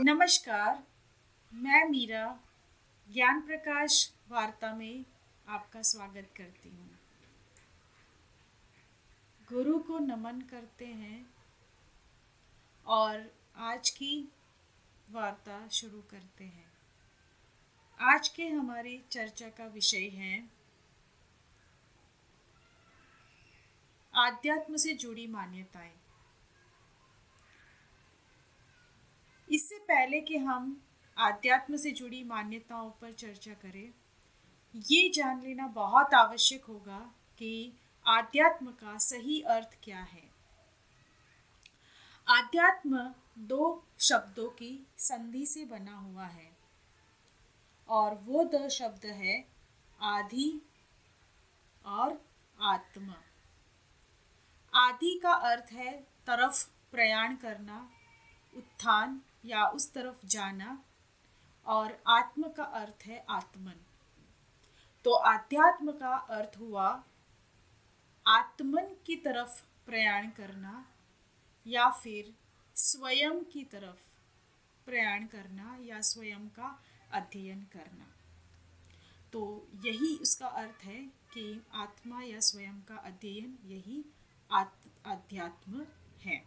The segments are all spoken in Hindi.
नमस्कार, मैं मीरा ज्ञान प्रकाश वार्ता में आपका स्वागत करती हूँ। गुरु को नमन करते हैं और आज की वार्ता शुरू करते हैं। आज के हमारी चर्चा का विषय है आध्यात्म से जुड़ी मान्यताएं। इससे पहले कि हम आध्यात्म से जुड़ी मान्यताओं पर चर्चा करें, ये जान लेना बहुत आवश्यक होगा कि आध्यात्म का सही अर्थ क्या है। आध्यात्म दो शब्दों की संधि से बना हुआ है और वो दो शब्द है आदि और आत्मा। आदि का अर्थ है तरफ प्रयाण करना, उत्थान या उस तरफ जाना, और आत्म का अर्थ है आत्मन। तो आध्यात्म का अर्थ हुआ आत्मन की तरफ प्रयाण करना या फिर स्वयं की तरफ प्रयाण करना या स्वयं का अध्ययन करना। तो यही उसका अर्थ है कि आत्मा या स्वयं का अध्ययन, यही आध्यात्म है।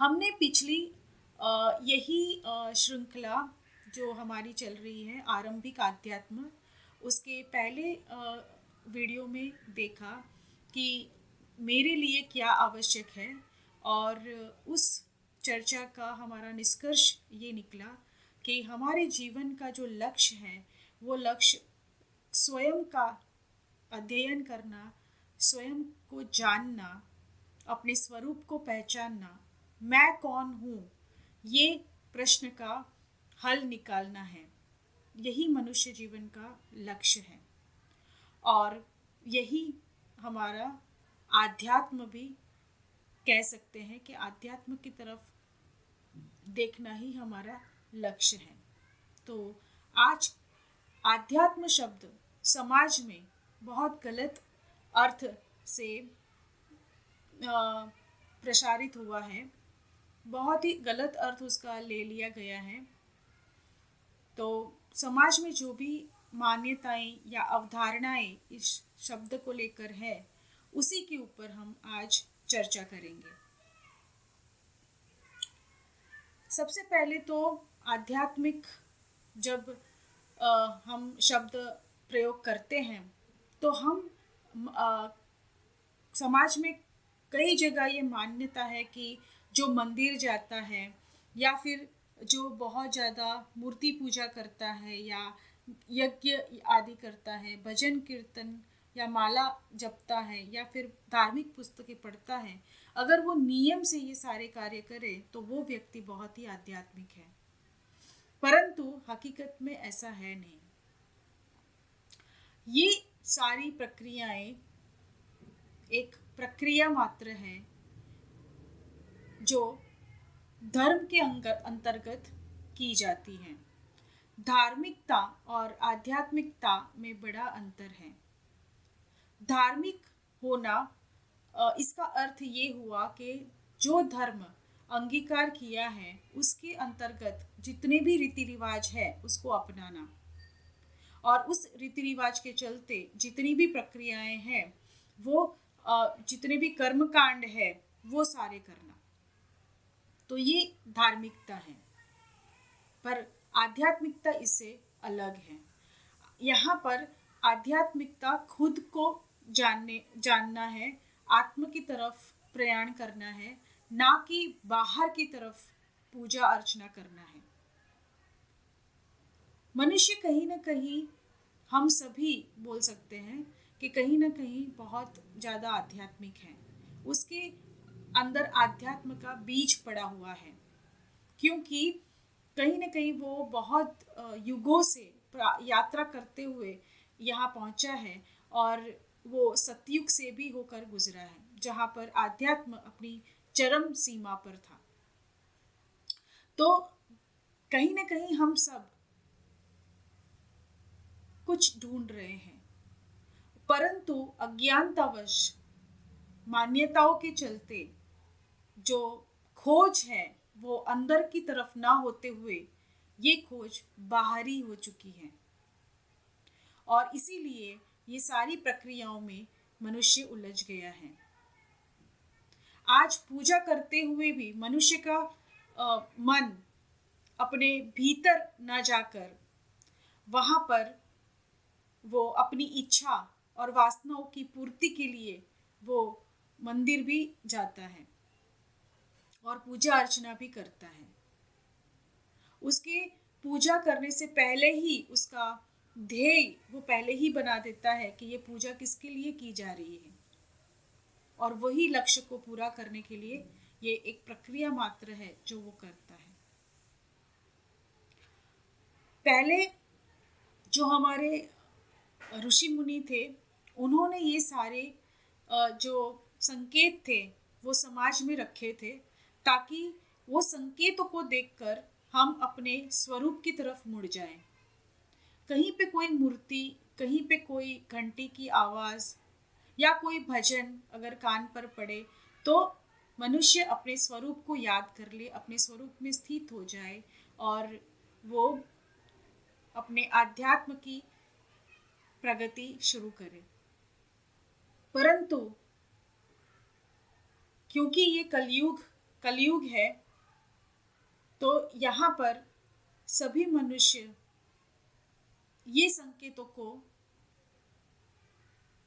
हमने पिछली यही श्रृंखला जो हमारी चल रही है आरंभिक आध्यात्म, उसके पहले वीडियो में देखा कि मेरे लिए क्या आवश्यक है, और उस चर्चा का हमारा निष्कर्ष ये निकला कि हमारे जीवन का जो लक्ष्य है वो लक्ष्य स्वयं का अध्ययन करना, स्वयं को जानना, अपने स्वरूप को पहचानना, मैं कौन हूँ, ये प्रश्न का हल निकालना है। यही मनुष्य जीवन का लक्ष्य है और यही हमारा आध्यात्म भी कह सकते हैं कि आध्यात्म की तरफ देखना ही हमारा लक्ष्य है। तो आज आध्यात्म शब्द समाज में बहुत गलत अर्थ से प्रसारित हुआ है, बहुत ही गलत अर्थ उसका ले लिया गया है। तो समाज में जो भी मान्यताएं या अवधारणाएं इस शब्द को लेकर है, उसी के ऊपर हम आज चर्चा करेंगे। सबसे पहले तो आध्यात्मिक जब हम शब्द प्रयोग करते हैं तो हम समाज में कई जगह ये मान्यता है कि जो मंदिर जाता है या फिर जो बहुत ज़्यादा मूर्ति पूजा करता है या यज्ञ आदि करता है, भजन कीर्तन या माला जपता है या फिर धार्मिक पुस्तकें पढ़ता है, अगर वो नियम से ये सारे कार्य करे तो वो व्यक्ति बहुत ही आध्यात्मिक है। परंतु हकीकत में ऐसा है नहीं। ये सारी प्रक्रियाएं एक प्रक्रिया मात्र है जो धर्म के अंतर्गत की जाती है। धार्मिकता और आध्यात्मिकता में बड़ा अंतर है। धार्मिक होना इसका अर्थ ये हुआ कि जो धर्म अंगीकार किया है उसके अंतर्गत जितने भी रीति रिवाज है उसको अपनाना, और उस रीति रिवाज के चलते जितनी भी प्रक्रियाएं हैं, वो जितने भी कर्म कांड है वो सारे करना। तो ये धार्मिकता है। पर आध्यात्मिकता इससे अलग है। यहाँ पर आध्यात्मिकता खुद को जानना है, आत्म की तरफ प्रयाण करना है, ना कि बाहर की तरफ पूजा अर्चना करना है। मनुष्य कहीं ना कहीं, हम सभी बोल सकते हैं कि कहीं ना कहीं बहुत ज़्यादा आध्यात्मिक है। उसके अंदर आध्यात्म का बीज पड़ा हुआ है, क्योंकि कहीं ना कहीं वो बहुत युगों से यात्रा करते हुए यहाँ पहुँचा है, और वो सतयुग से भी होकर गुजरा है जहाँ पर आध्यात्म अपनी चरम सीमा पर था। तो कहीं ना कहीं हम सब कुछ ढूंढ रहे हैं, परंतु अज्ञानतावश मान्यताओं के चलते जो खोज है वो अंदर की तरफ ना होते हुए ये खोज बाहरी हो चुकी है। और इसीलिए ये सारी प्रक्रियाओं में मनुष्य उलझ गया है। आज पूजा करते हुए भी मनुष्य का मन अपने भीतर न जाकर वहाँ पर वो अपनी इच्छा और वासनाओं की पूर्ति के लिए वो मंदिर भी जाता है और पूजा अर्चना भी करता है। उसके पूजा करने से पहले ही उसका ध्येय वो पहले ही बना देता है कि ये पूजा किसके लिए की जा रही है, और वही लक्ष्य को पूरा करने के लिए ये एक प्रक्रिया मात्र है जो वो करता है। पहले जो हमारे ऋषि मुनि थे, उन्होंने ये सारे जो संकेत थे वो समाज में रखे थे, ताकि वो संकेतों को देखकर हम अपने स्वरूप की तरफ मुड़ जाएं। कहीं पे कोई मूर्ति, कहीं पे कोई घंटी की आवाज़ या कोई भजन अगर कान पर पड़े, तो मनुष्य अपने स्वरूप को याद कर ले, अपने स्वरूप में स्थित हो जाए और वो अपने आध्यात्म की प्रगति शुरू करे। परंतु क्योंकि ये कलयुग है, तो यहाँ पर सभी मनुष्य ये संकेतों को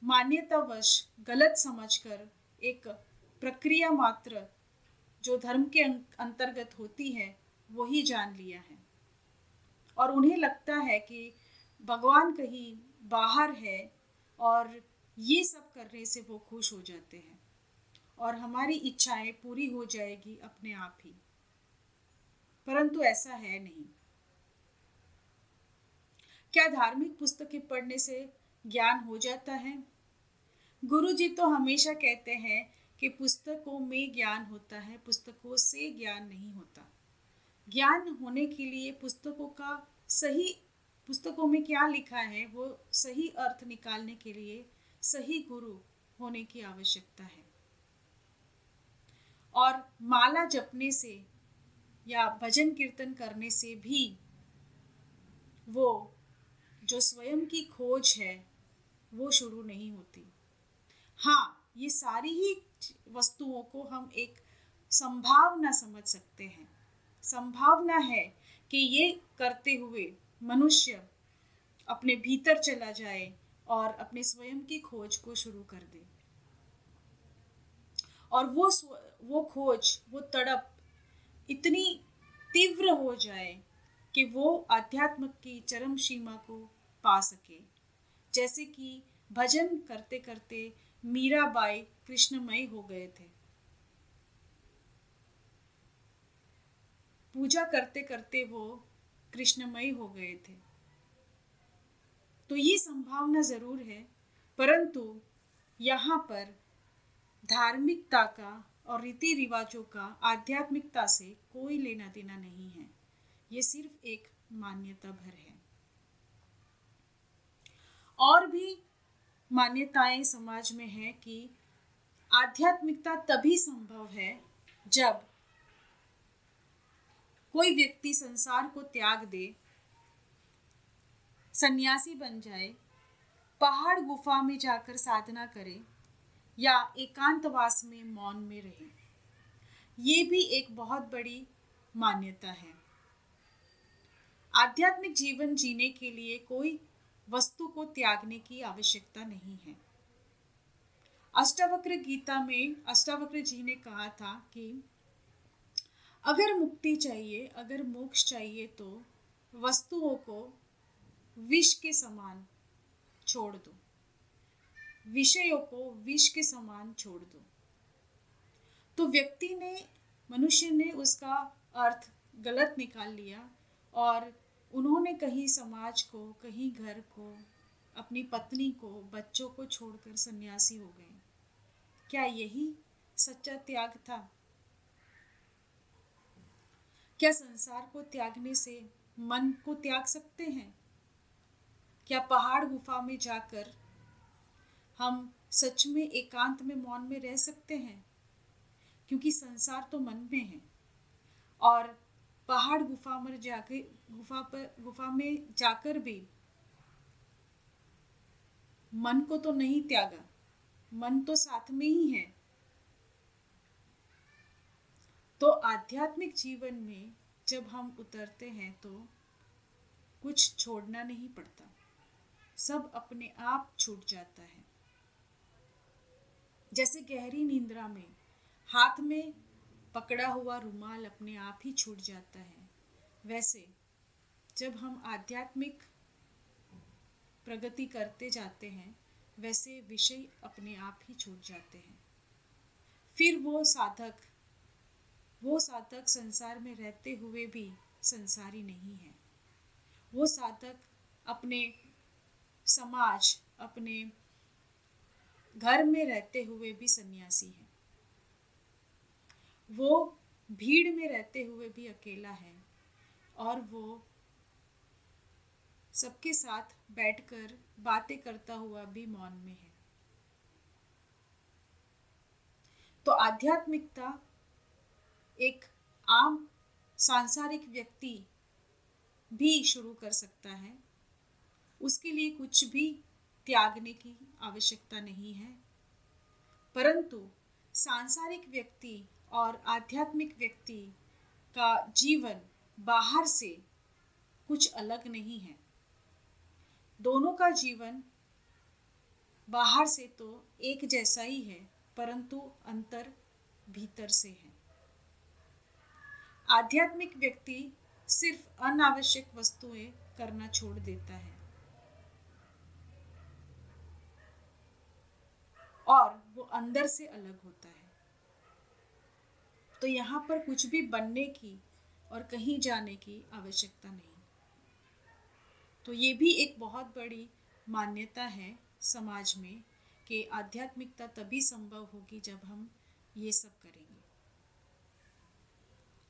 मान्यतावश गलत समझकर एक प्रक्रिया मात्र जो धर्म के अंतर्गत होती है वही जान लिया है, और उन्हें लगता है कि भगवान कहीं बाहर है और ये सब करने से वो खुश हो जाते हैं और हमारी इच्छाएं पूरी हो जाएगी अपने आप ही। परंतु ऐसा है नहीं। क्या धार्मिक पुस्तकें पढ़ने से ज्ञान हो जाता है? गुरुजी तो हमेशा कहते हैं कि पुस्तकों में ज्ञान होता है, पुस्तकों से ज्ञान नहीं होता। ज्ञान होने के लिए पुस्तकों में क्या लिखा है वो सही अर्थ निकालने के लिए सही गुरु होने की आवश्यकता है। और माला जपने से या भजन कीर्तन करने से भी वो जो स्वयं की खोज है वो शुरू नहीं होती। हाँ, ये सारी ही वस्तुओं को हम एक संभावना समझ सकते हैं। संभावना है कि ये करते हुए मनुष्य अपने भीतर चला जाए और अपने स्वयं की खोज को शुरू कर दे, और वो खोज, वो तड़प इतनी तीव्र हो जाए कि वो आध्यात्म की चरम सीमा को पा सके। जैसे कि भजन करते करते मीराबाई कृष्णमय हो गए थे, पूजा करते करते वो कृष्णमय हो गए थे। तो ये संभावना जरूर है, परंतु यहाँ पर धार्मिकता का और रीति रिवाजों का आध्यात्मिकता से कोई लेना देना नहीं है। ये सिर्फ एक मान्यता भर है। और भी मान्यताएं समाज में है कि आध्यात्मिकता तभी संभव है जब कोई व्यक्ति संसार को त्याग दे, सन्यासी बन जाए, पहाड़ गुफा में जाकर साधना करे या एकांतवास में मौन में रहे। ये भी एक बहुत बड़ी मान्यता है। आध्यात्मिक जीवन जीने के लिए कोई वस्तु को त्यागने की आवश्यकता नहीं है। अष्टावक्र गीता में अष्टावक्र जी ने कहा था कि अगर मुक्ति चाहिए, अगर मोक्ष चाहिए, तो वस्तुओं को विष के समान छोड़ दो, विषयों को विष के समान छोड़ दो। तो मनुष्य ने उसका अर्थ गलत निकाल लिया और उन्होंने कहीं समाज को, कहीं घर को, अपनी पत्नी को, बच्चों को छोड़कर सन्यासी हो गए। क्या यही सच्चा त्याग था? क्या संसार को त्यागने से मन को त्याग सकते हैं? क्या पहाड़ गुफा में जाकर हम सच में एकांत में मौन में रह सकते हैं? क्योंकि संसार तो मन में है और पहाड़ गुफा में जाकर भी मन को तो नहीं त्यागा, मन तो साथ में ही है। तो आध्यात्मिक जीवन में जब हम उतरते हैं तो कुछ छोड़ना नहीं पड़ता, सब अपने आप छूट जाता है। जैसे गहरी निंद्रा में हाथ में पकड़ा हुआ रुमाल अपने आप ही छूट जाता है, वैसे जब हम आध्यात्मिक प्रगति करते जाते हैं वैसे विषय अपने आप ही छूट जाते हैं। फिर वो साधक संसार में रहते हुए भी संसारी नहीं है। वो साधक अपने समाज, अपने घर में रहते हुए भी सन्यासी है। वो भीड़ में रहते हुए भी अकेला है और वो सबके साथ बैठकर बातें करता हुआ भी मौन में है। तो आध्यात्मिकता एक आम सांसारिक व्यक्ति भी शुरू कर सकता है। उसके लिए कुछ भी त्यागने की आवश्यकता नहीं है, परंतु सांसारिक व्यक्ति और आध्यात्मिक व्यक्ति का जीवन बाहर से कुछ अलग नहीं है। दोनों का जीवन बाहर से तो एक जैसा ही है, परंतु अंतर भीतर से है। आध्यात्मिक व्यक्ति सिर्फ अनावश्यक वस्तुएं करना छोड़ देता है और वो अंदर से अलग होता है। तो यहाँ पर कुछ भी बनने की और कहीं जाने की आवश्यकता नहीं। तो ये भी एक बहुत बड़ी मान्यता है समाज में कि आध्यात्मिकता तभी संभव होगी जब हम ये सब करेंगे।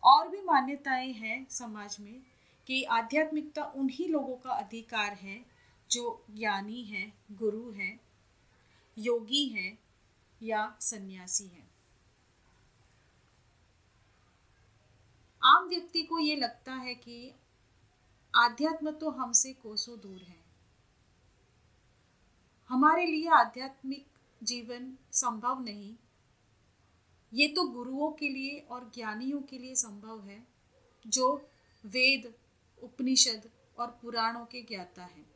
और भी मान्यताएं हैं समाज में कि आध्यात्मिकता उन्हीं लोगों का अधिकार है जो ज्ञानी है, गुरु है, योगी है या सन्यासी है। आम व्यक्ति को ये लगता है कि आध्यात्म तो हमसे कोसों दूर है, हमारे लिए आध्यात्मिक जीवन संभव नहीं। ये तो गुरुओं के लिए और ज्ञानियों के लिए संभव है जो वेद, उपनिषद और पुराणों के ज्ञाता हैं।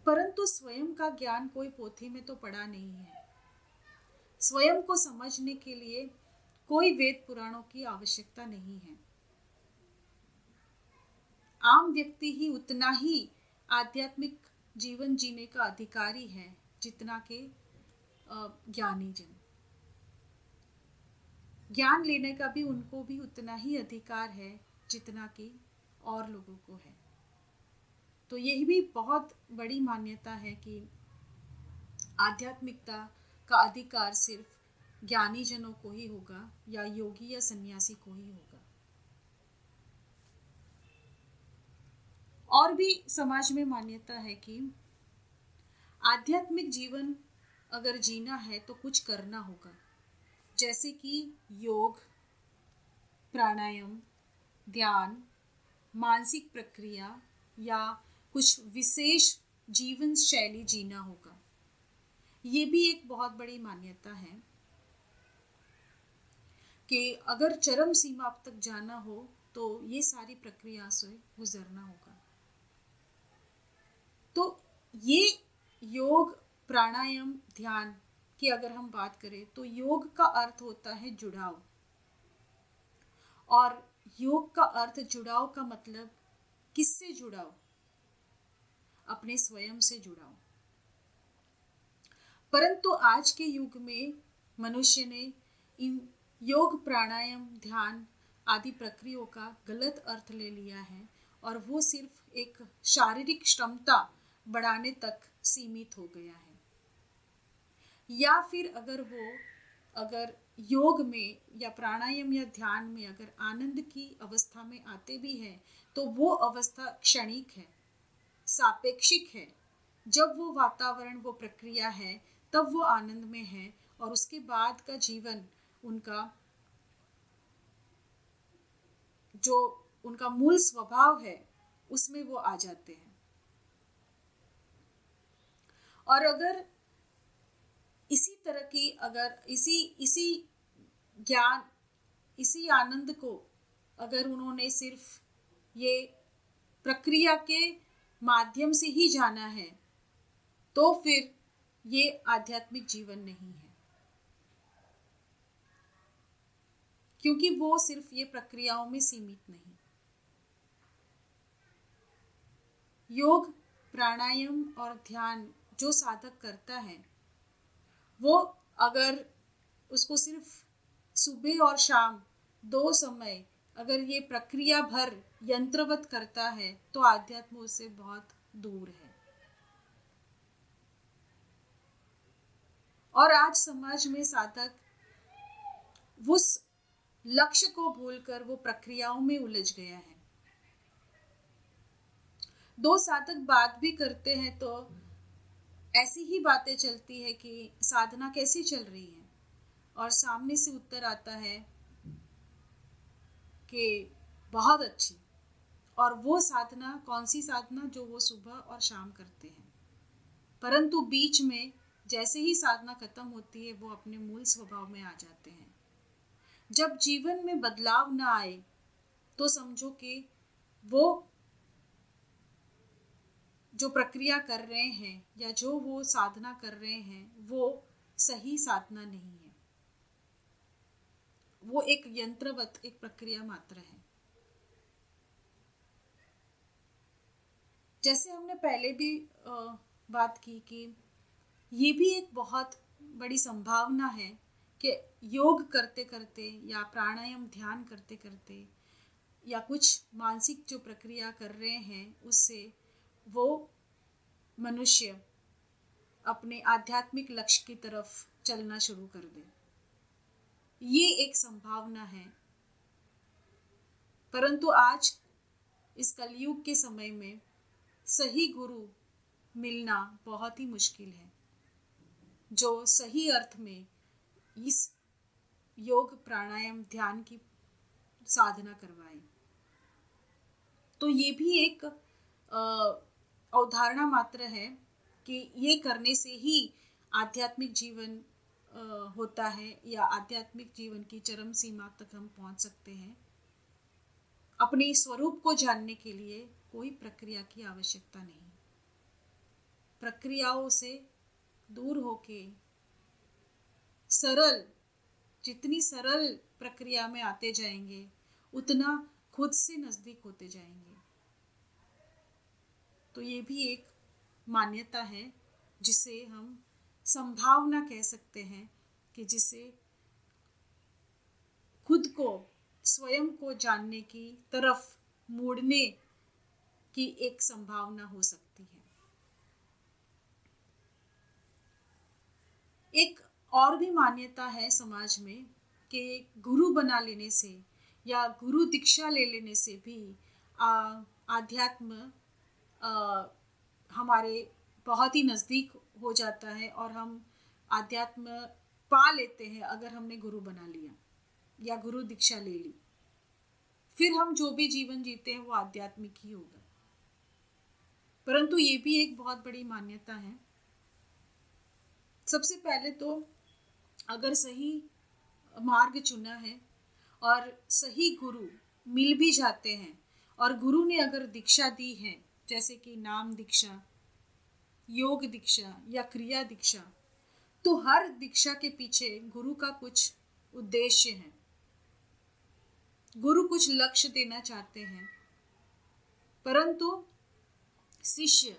परंतु स्वयं का ज्ञान कोई पोथी में तो पढ़ा नहीं है। स्वयं को समझने के लिए कोई वेद पुराणों की आवश्यकता नहीं है। आम व्यक्ति ही उतना ही आध्यात्मिक जीवन जीने का अधिकारी है जितना के ज्ञानी जन। ज्ञान लेने का भी उनको भी उतना ही अधिकार है जितना कि और लोगों को है। तो यही भी बहुत बड़ी मान्यता है कि आध्यात्मिकता का अधिकार सिर्फ ज्ञानी जनों को ही होगा या योगी या सन्यासी को ही होगा। और भी समाज में मान्यता है कि आध्यात्मिक जीवन अगर जीना है तो कुछ करना होगा, जैसे कि योग, प्राणायाम, ध्यान, मानसिक प्रक्रिया या कुछ विशेष जीवन शैली जीना होगा। ये भी एक बहुत बड़ी मान्यता है कि अगर चरम सीमा तक जाना हो तो ये सारी प्रक्रिया से गुजरना होगा। तो ये योग, प्राणायाम, ध्यान की अगर हम बात करें तो योग का अर्थ होता है जुड़ाव, और योग का अर्थ जुड़ाव का मतलब किससे जुड़ाव? अपने स्वयं से जुड़ाव। परंतु आज के युग में मनुष्य ने इन योग, प्राणायाम, ध्यान आदि प्रक्रियाओं का गलत अर्थ ले लिया है और वो सिर्फ एक शारीरिक क्षमता बढ़ाने तक सीमित हो गया है। या फिर अगर योग में या प्राणायाम या ध्यान में अगर आनंद की अवस्था में आते भी हैं तो वो अवस्था क्षणिक है, सापेक्षिक है। जब वो वातावरण, वो प्रक्रिया है तब वो आनंद में है और उसके बाद का जीवन उनका जो उनका मूल स्वभाव है उसमें वो आ जाते हैं। और अगर इसी तरह की, अगर इसी इसी ज्ञान, इसी आनंद को अगर उन्होंने सिर्फ ये प्रक्रिया के माध्यम से ही जाना है, तो फिर ये आध्यात्मिक जीवन नहीं है, क्योंकि वो सिर्फ ये प्रक्रियाओं में सीमित नहीं। योग, प्राणायाम और ध्यान जो साधक करता है, वो अगर उसको सिर्फ सुबह और शाम 2 समय अगर ये प्रक्रिया भर यंत्रवत करता है, तो आध्यात्म उससे बहुत दूर है। और आज समाज में साधक उस लक्ष्य को भूलकर वो प्रक्रियाओं में उलझ गया है। 2 साधक बात भी करते हैं तो ऐसी ही बातें चलती है कि साधना कैसी चल रही है, और सामने से उत्तर आता है कि बहुत अच्छी। और वो साधना कौन सी साधना, जो वो सुबह और शाम करते हैं। परंतु बीच में जैसे ही साधना खत्म होती है, वो अपने मूल स्वभाव में आ जाते हैं। जब जीवन में बदलाव ना आए तो समझो कि वो जो प्रक्रिया कर रहे हैं या जो वो साधना कर रहे हैं, वो सही साधना नहीं है, वो एक यंत्रवत एक प्रक्रिया मात्र है। जैसे हमने पहले भी बात की कि ये भी एक बहुत बड़ी संभावना है कि योग करते करते या प्राणायाम ध्यान करते करते या कुछ मानसिक जो प्रक्रिया कर रहे हैं, उससे वो मनुष्य अपने आध्यात्मिक लक्ष्य की तरफ चलना शुरू कर दे। ये एक संभावना है। परंतु आज इस कलयुग के समय में सही गुरु मिलना बहुत ही मुश्किल है, जो सही अर्थ में इस योग प्राणायाम ध्यान की साधना करवाए। तो ये भी एक अवधारणा मात्र है कि ये करने से ही आध्यात्मिक जीवन होता है, या आध्यात्मिक जीवन की चरम सीमा तक हम पहुंच सकते हैं। अपने स्वरूप को जानने के लिए कोई प्रक्रिया की आवश्यकता नहीं। प्रक्रियाओं से दूर होके सरल, जितनी सरल प्रक्रिया में आते जाएंगे, उतना खुद से नजदीक होते जाएंगे। तो ये भी एक मान्यता है, जिसे हम संभावना कह सकते हैं, कि जिसे खुद को, स्वयं को जानने की तरफ मुड़ने की एक संभावना हो सकती है। एक और भी मान्यता है समाज में कि गुरु बना लेने से या गुरु दीक्षा ले लेने से भी आध्यात्म हमारे बहुत ही नज़दीक हो जाता है, और हम आध्यात्म पा लेते हैं अगर हमने गुरु बना लिया या गुरु दीक्षा ले ली। फिर हम जो भी जीवन जीते हैं वो आध्यात्मिक ही होगा। परंतु ये भी एक बहुत बड़ी मान्यता है। सबसे पहले तो अगर सही मार्ग चुना है और सही गुरु मिल भी जाते हैं, और गुरु ने अगर दीक्षा दी है, जैसे कि नाम दीक्षा, योग दीक्षा या क्रिया दीक्षा, तो हर दीक्षा के पीछे गुरु का कुछ उद्देश्य है। गुरु कुछ लक्ष्य देना चाहते हैं, परंतु शिष्य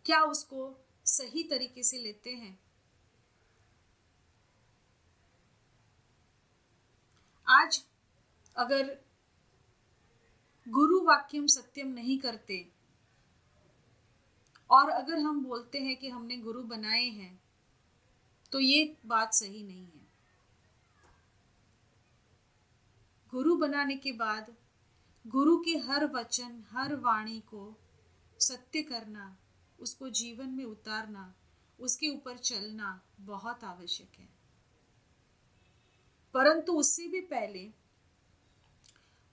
क्या उसको सही तरीके से लेते हैं? आज अगर गुरु वाक्यम सत्यम नहीं करते, और अगर हम बोलते हैं कि हमने गुरु बनाए हैं, तो ये बात सही नहीं है। गुरु बनाने के बाद गुरु के हर वचन, हर वाणी को सत्य करना, उसको जीवन में उतारना, उसके ऊपर चलना बहुत आवश्यक है। परंतु उससे भी पहले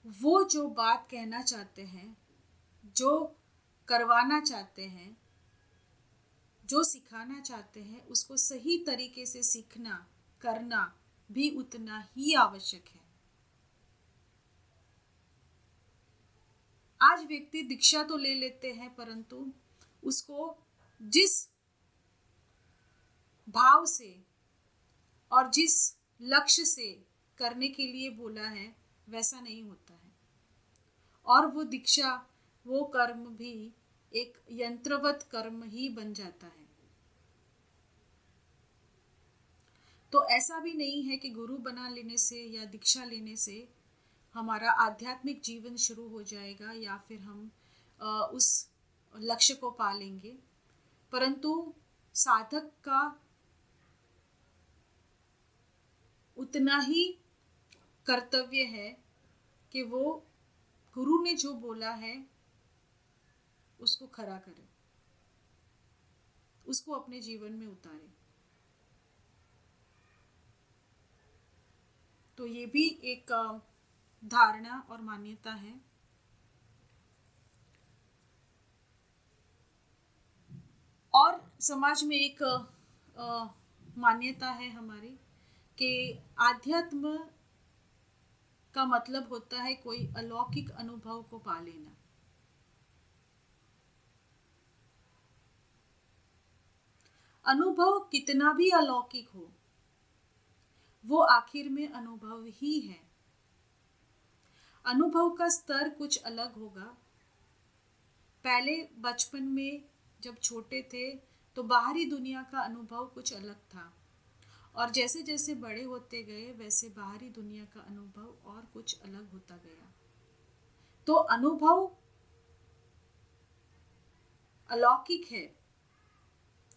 वो जो बात कहना चाहते हैं, जो करवाना चाहते हैं, जो सिखाना चाहते हैं, उसको सही तरीके से सीखना, करना भी उतना ही आवश्यक है। आज व्यक्ति दीक्षा तो ले लेते हैं, परंतु उसको जिस भाव से और जिस लक्ष्य से करने के लिए बोला है वैसा नहीं होता है, और वो दीक्षा, वो कर्म भी एक यंत्रवत कर्म ही बन जाता है। तो ऐसा भी नहीं है कि गुरु बना लेने से या दीक्षा लेने से हमारा आध्यात्मिक जीवन शुरू हो जाएगा या फिर हम उस लक्ष्य को पा लेंगे, परंतु साधक का उतना ही कर्तव्य है कि वो गुरु ने जो बोला है उसको खरा करे, उसको अपने जीवन में उतारे। तो ये भी एक धारणा और मान्यता है। और समाज में एक मान्यता है हमारी कि आध्यात्म का मतलब होता है कोई अलौकिक अनुभव को पा लेना। अनुभव कितना भी अलौकिक हो, वो आखिर में अनुभव ही है। अनुभव का स्तर कुछ अलग होगा। पहले बचपन में जब छोटे थे तो बाहरी दुनिया का अनुभव कुछ अलग था, और जैसे जैसे बड़े होते गए वैसे बाहरी दुनिया का अनुभव और कुछ अलग होता गया। तो अनुभव अलौकिक है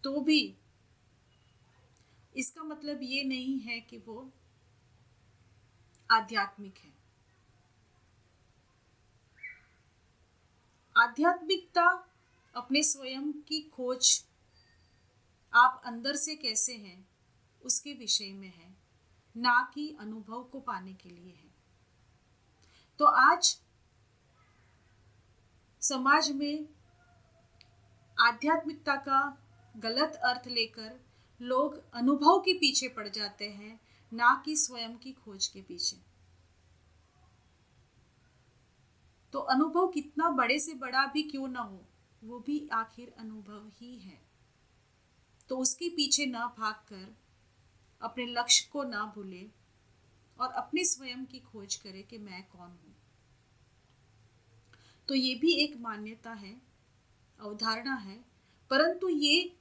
तो भी इसका मतलब ये नहीं है कि वो आध्यात्मिक है। आध्यात्मिकता अपने स्वयं की खोज, आप अंदर से कैसे हैं उसके विषय में है, ना कि अनुभव को पाने के लिए है। तो आज समाज में आध्यात्मिकता का गलत अर्थ लेकर लोग अनुभव के पीछे पड़ जाते हैं, ना कि स्वयं की खोज के पीछे। तो अनुभव कितना बड़े से बड़ा भी क्यों ना हो, वो भी आखिर अनुभव ही है। तो उसके पीछे ना भागकर अपने लक्ष्य को ना भूले और अपने स्वयं की खोज करे कि मैं कौन हूं। तो ये भी एक मान्यता है, अवधारणा है, परंतु ये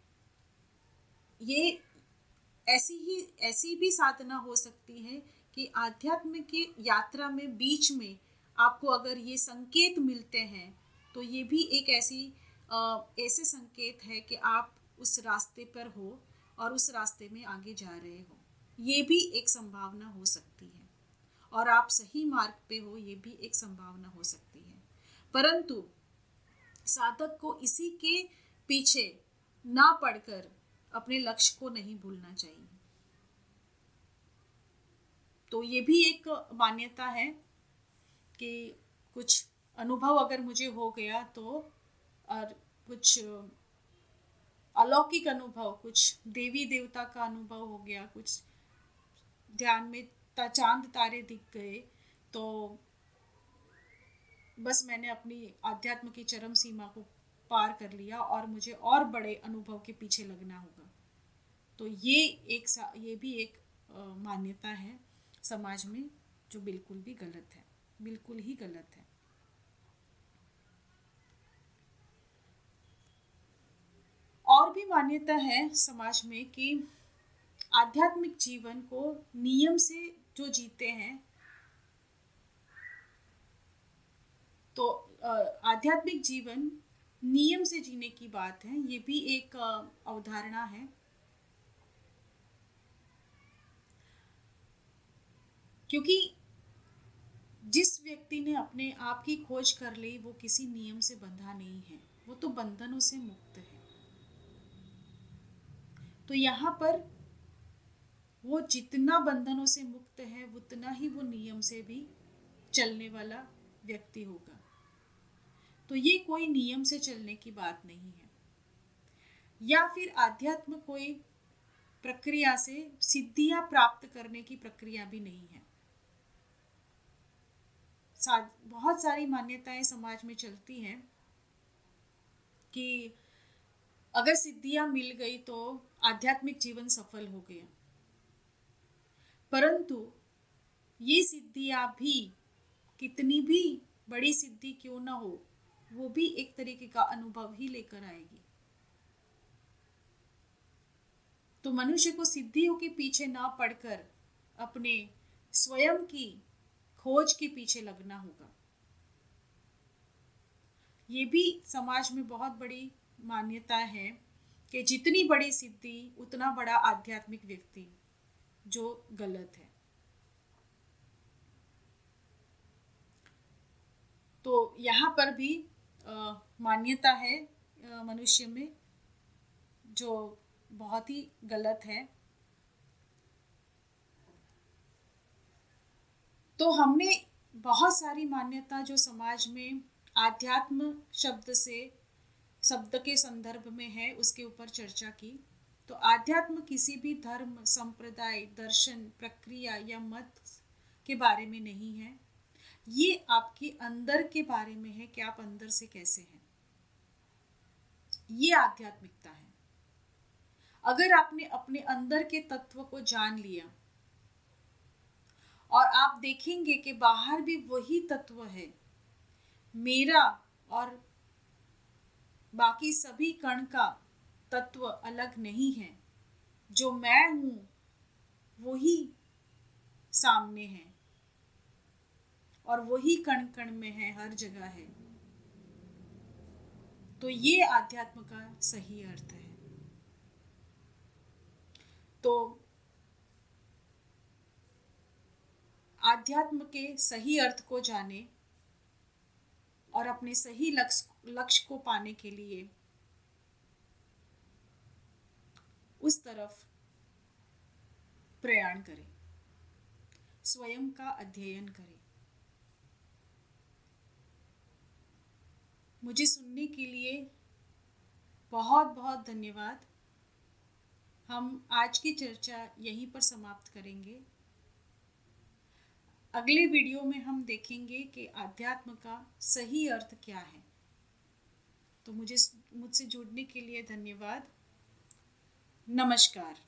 ऐसी भी साधना हो सकती है कि आध्यात्म की यात्रा में बीच में आपको अगर ये संकेत मिलते हैं तो ये भी एक ऐसे संकेत है कि आप उस रास्ते पर हो और उस रास्ते में आगे जा रहे हो। ये भी एक संभावना हो सकती है, और आप सही मार्ग पे हो, ये भी एक संभावना हो सकती है। परंतु साधक को इसी के पीछे ना पड़कर अपने लक्ष्य को नहीं भूलना चाहिए। तो ये भी एक मान्यता है कि कुछ अनुभव अगर मुझे हो गया तो, और कुछ अलौकिक अनुभव, कुछ देवी देवता का अनुभव हो गया, कुछ ध्यान में चांद तारे दिख गए, तो बस मैंने अपनी अध्यात्म की चरम सीमा को पार कर लिया और मुझे और बड़े अनुभव के पीछे लगना होगा। तो ये भी एक मान्यता है समाज में, जो बिल्कुल भी गलत है, बिल्कुल ही गलत है। और भी मान्यता है समाज में कि आध्यात्मिक जीवन को नियम से जो जीते हैं, तो आध्यात्मिक जीवन नियम से जीने की बात है, ये भी एक अवधारणा है। क्योंकि जिस व्यक्ति ने अपने आप की खोज कर ली वो किसी नियम से बंधा नहीं है, वो तो बंधनों से मुक्त है। तो यहाँ पर वो जितना बंधनों से मुक्त है उतना ही वो नियम से भी चलने वाला व्यक्ति होगा। तो ये कोई नियम से चलने की बात नहीं है, या फिर आध्यात्म कोई प्रक्रिया से सिद्धियां प्राप्त करने की प्रक्रिया भी नहीं है। बहुत सारी मान्यताएं समाज में चलती हैं कि अगर सिद्धियां मिल गई तो आध्यात्मिक जीवन सफल हो गया। परंतु ये सिद्धियां भी, कितनी भी बड़ी सिद्धि क्यों ना हो, वो भी एक तरीके का अनुभव ही लेकर आएगी। तो मनुष्य को सिद्धियों के पीछे ना पड़कर अपने स्वयं की खोज के पीछे लगना होगा। ये भी समाज में बहुत बड़ी मान्यता है कि जितनी बड़ी सिद्धि उतना बड़ा आध्यात्मिक व्यक्ति, जो गलत है। तो यहाँ पर भी मान्यता है मनुष्य में, जो बहुत ही गलत है। तो हमने बहुत सारी मान्यता जो समाज में आध्यात्म शब्द के संदर्भ में है, उसके ऊपर चर्चा की। तो आध्यात्म किसी भी धर्म, संप्रदाय, दर्शन, प्रक्रिया या मत के बारे में नहीं है। ये आपके अंदर के बारे में है कि आप अंदर से कैसे हैं। ये आध्यात्मिकता है। अगर आपने अपने अंदर के तत्व को जान लिया और आप देखेंगे कि बाहर भी वही तत्व है, मेरा और बाकी सभी कण का तत्व अलग नहीं है, जो मैं हूं वही सामने है और वही कण कण में है, हर जगह है। तो ये आध्यात्म का सही अर्थ है। तो आध्यात्म के सही अर्थ को जाने और अपने सही लक्ष्य को पाने के लिए उस तरफ प्रयाण करें, स्वयं का अध्ययन करें। मुझे सुनने के लिए बहुत बहुत धन्यवाद। हम आज की चर्चा यहीं पर समाप्त करेंगे। अगले वीडियो में हम देखेंगे कि आध्यात्म का सही अर्थ क्या है। तो मुझसे जुड़ने के लिए धन्यवाद। नमस्कार।